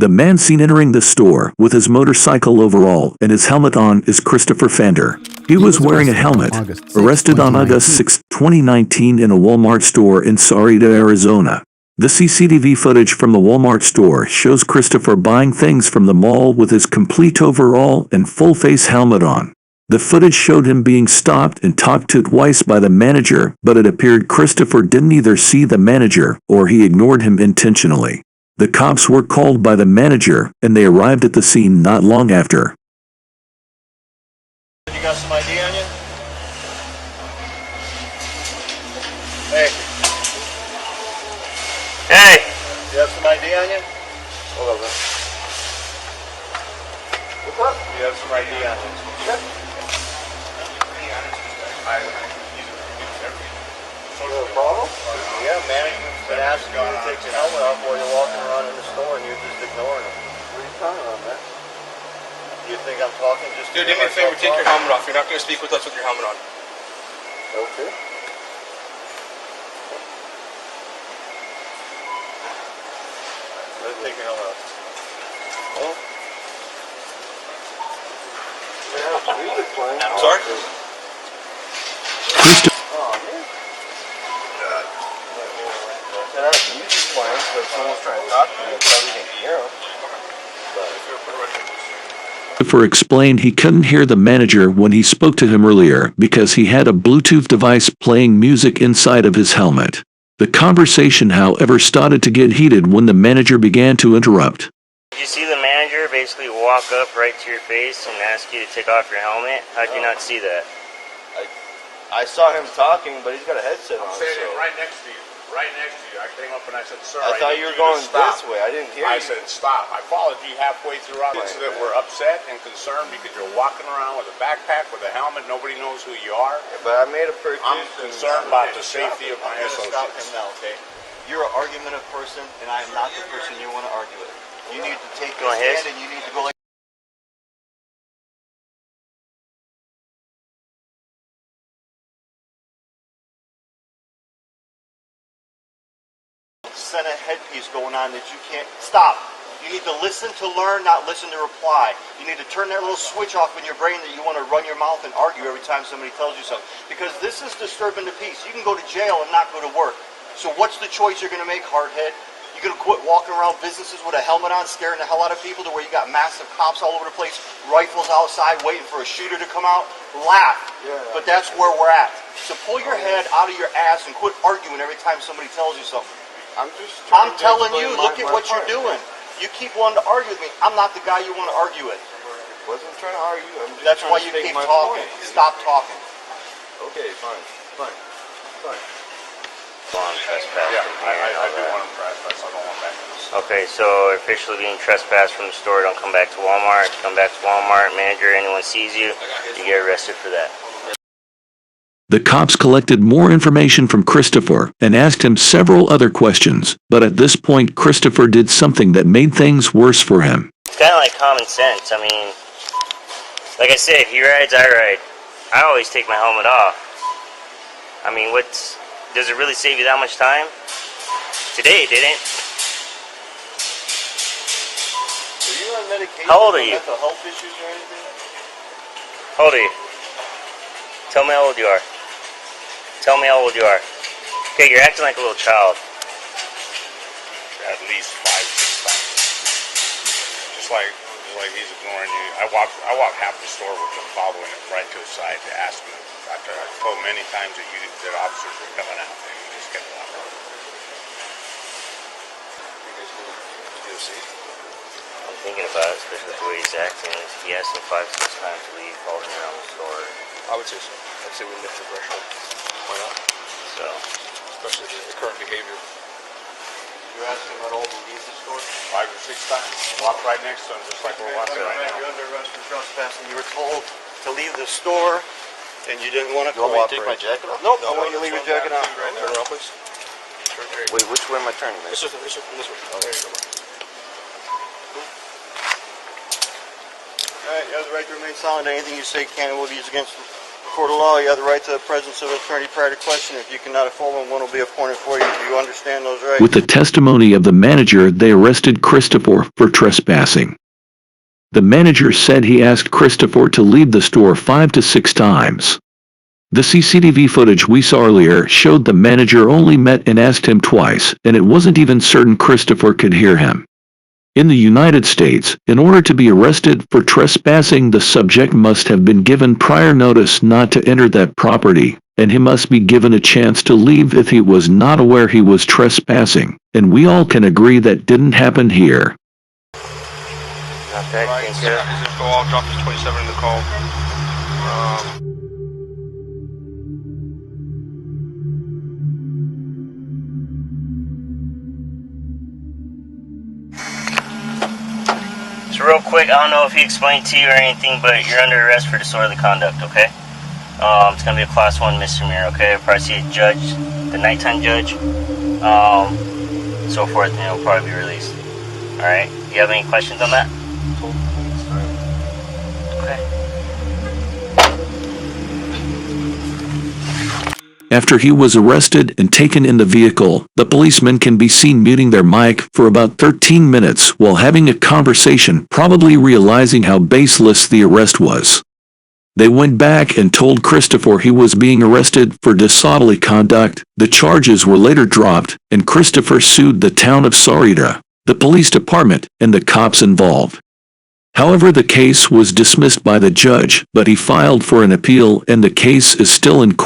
The man seen entering the store with his motorcycle overall and his helmet on is Christopher Fender. He was wearing a helmet, arrested on August 6, 2019 in a Walmart store in Sahuarita, Arizona. The CCTV footage from the Walmart store shows Christopher buying things from the mall with his complete overall and full-face helmet on. The footage showed him being stopped and talked to twice by the manager, but it appeared Christopher didn't either see the manager or he ignored him intentionally. The cops were called by the manager, and they arrived at the scene not long after. You got some ID on you? Hey. Hey! You have some ID on you? Hold on, man. What's up? You have some ID on you? Sure. You have a problem? Yeah, management's been asking you to take your helmet off while you're walking around in the store and you're just ignoring them. What are you talking about, man? Do you think I'm talking just to Dude, do me a favor, take your helmet off. You're not going to speak with us with your helmet on. Okay. Let's take your helmet off. Oh. Music playing. I'm sorry? Christopher Oh, man. I have music playing, so if someone's trying to talk to me, I probably can't hear them. Christopher explained he couldn't hear the manager when he spoke to him earlier because he had a Bluetooth device playing music inside of his helmet. The conversation, however, started to get heated when the manager began to interrupt. Did you see the manager basically walk up right to your face and ask you to take off your helmet? How'd you not see that? I saw him talking, but he's got a headset on. I'm standing right next to you. Right next to you. I came up and I said, sir, I thought you were going this way. I didn't hear you. I said, stop. I followed you halfway throughout the incident. We're upset and concerned because you're walking around with a backpack, with a helmet. Nobody knows who you are. Yeah, but I made a purchase. I'm concerned about the safety of my associates. Stop him now, okay? You're an argumentative person, and I am not the person you want to argue with. You need to take your stand and you need to go like... Senate headpiece going on that you can't stop. You need to listen to learn, not listen to reply. You need to turn that little switch off in your brain that you want to run your mouth and argue every time somebody tells you something. Because this is disturbing the peace. You can go to jail and not go to work. So what's the choice you're going to make, hardhead? You're going to quit walking around businesses with a helmet on, scaring the hell out of people to where you got massive cops all over the place, rifles outside waiting for a shooter to come out? Laugh. Yeah. But that's where we're at. So pull your head out of your ass and quit arguing every time somebody tells you something. I'm telling you, look at what you're doing. You keep wanting to argue with me. I'm not the guy you want to argue with. Wasn't trying to argue. I'm just That's why you keep talking. Stop talking. Okay, fine. Yeah, I do want them trespass. I don't want that. Okay, so officially being trespassed from the store, don't come back to Walmart. Come back to Walmart, manager, anyone sees you, you get arrested for that. The cops collected more information from Christopher and asked him several other questions, but at this point Christopher did something that made things worse for him. It's kind of like common sense. I mean, like I said, he rides, I ride. I always take my helmet off. I mean, does it really save you that much time? Today it didn't. Are you on medication? How old are you? Mental health issues or anything? How old are you? Tell me how old you are. Tell me how old you are. Okay, you're acting like a little child. At least 5, 6 times. Just like he's ignoring you. I walk half the store with him, following him right to the side to ask him. After I told him many times that officers were coming out, and he just kept walking. I'm thinking about it, especially the way he's acting. He asked him 5, 6 times to leave, followed him around the store. I would say so. I'd say we lift the threshold. Why not? So, Especially the current behavior. You asked him how old he leaves the store? 5 or 6 times. Walk right next to him, just like we're walking right now. You're under arrest for trespassing. You were told to leave the store, and you didn't want to cooperate. take my jacket off? Nope, I want you to leave your jacket on. Right now. Turn around, please. Wait, which way am I turning, man? This way. This way. Oh, there you go. Alright, you have the right to remain silent. Anything you say can and will be used against you. Court of law, you have the right to the presence of an attorney prior to question. If you cannot afford one will be appointed for you. Do you understand those rights? With the testimony of the manager, they arrested Christopher for trespassing. The manager said he asked Christopher to leave the store 5 to 6 times. The CCTV footage we saw earlier showed the manager only met and asked him twice, and it wasn't even certain Christopher could hear him. In the United States, in order to be arrested for trespassing, the subject must have been given prior notice not to enter that property, and he must be given a chance to leave if he was not aware he was trespassing, and we all can agree that didn't happen here. Okay, Right, thank you. is this call? Drop this 27 in the call. So real quick, I don't know if he explained to you or anything, but you're under arrest for disorderly conduct, okay? It's gonna be a class 1 misdemeanor, okay? I'll probably see a judge, the nighttime judge, so forth, and it'll probably be released. Alright, you have any questions on that? Okay. After he was arrested and taken in the vehicle, the policemen can be seen muting their mic for about 13 minutes while having a conversation, probably realizing how baseless the arrest was. They went back and told Christopher he was being arrested for disorderly conduct. The charges were later dropped, and Christopher sued the town of Sarita, the police department, and the cops involved. However, the case was dismissed by the judge, but he filed for an appeal and the case is still in court.